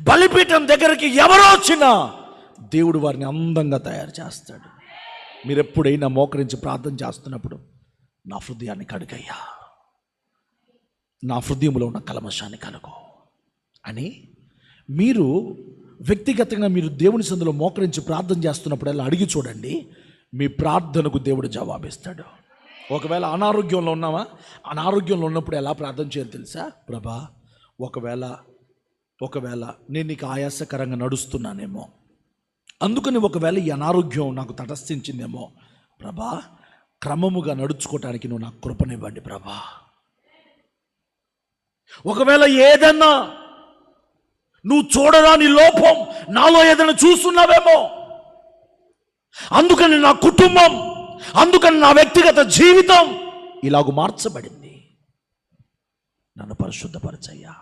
బలిపీఠం దగ్గరికి ఎవరో వచ్చినా దేవుడు వారిని అందంగా తయారు చేస్తాడు. మీరు ఎప్పుడైనా మోకరించి ప్రార్థన చేస్తున్నప్పుడు, నా హృదయాన్ని కడుగయ్యా, నా హృదయంలో ఉన్న కల్మషాన్ని కలుగు అని మీరు వ్యక్తిగతంగా మీరు దేవుని సందులో మోకరించి ప్రార్థన చేస్తున్నప్పుడు అలా అడిగి చూడండి. మీ ప్రార్థనకు దేవుడు జవాబిస్తాడు. ఒకవేళ అనారోగ్యంలో ఉన్నావా, అనారోగ్యంలో ఉన్నప్పుడు ఎలా ప్రార్థన చేయాలి తెలుసా? ప్రభా, ఒకవేళ నేను నీకు ఆయాసకరంగా నడుస్తున్నానేమో, అందుకని ఒకవేళ ఈ అనారోగ్యం నాకు తటస్థించిందేమో, ప్రభా క్రమముగా నడుచుకోవటానికి నువ్వు నాకు కృపనివ్వండి ప్రభా. ఒకవేళ ఏదన్నా నువ్వు చూడరాని లోపం నాలో ఏదైనా చూస్తున్నావేమో, అందుకని నా కుటుంబం, అందుకని నా వ్యక్తిగత జీవితం ఇలాగ మార్చబడింది, నన్ను పరిశుద్ధపరచయ్యా.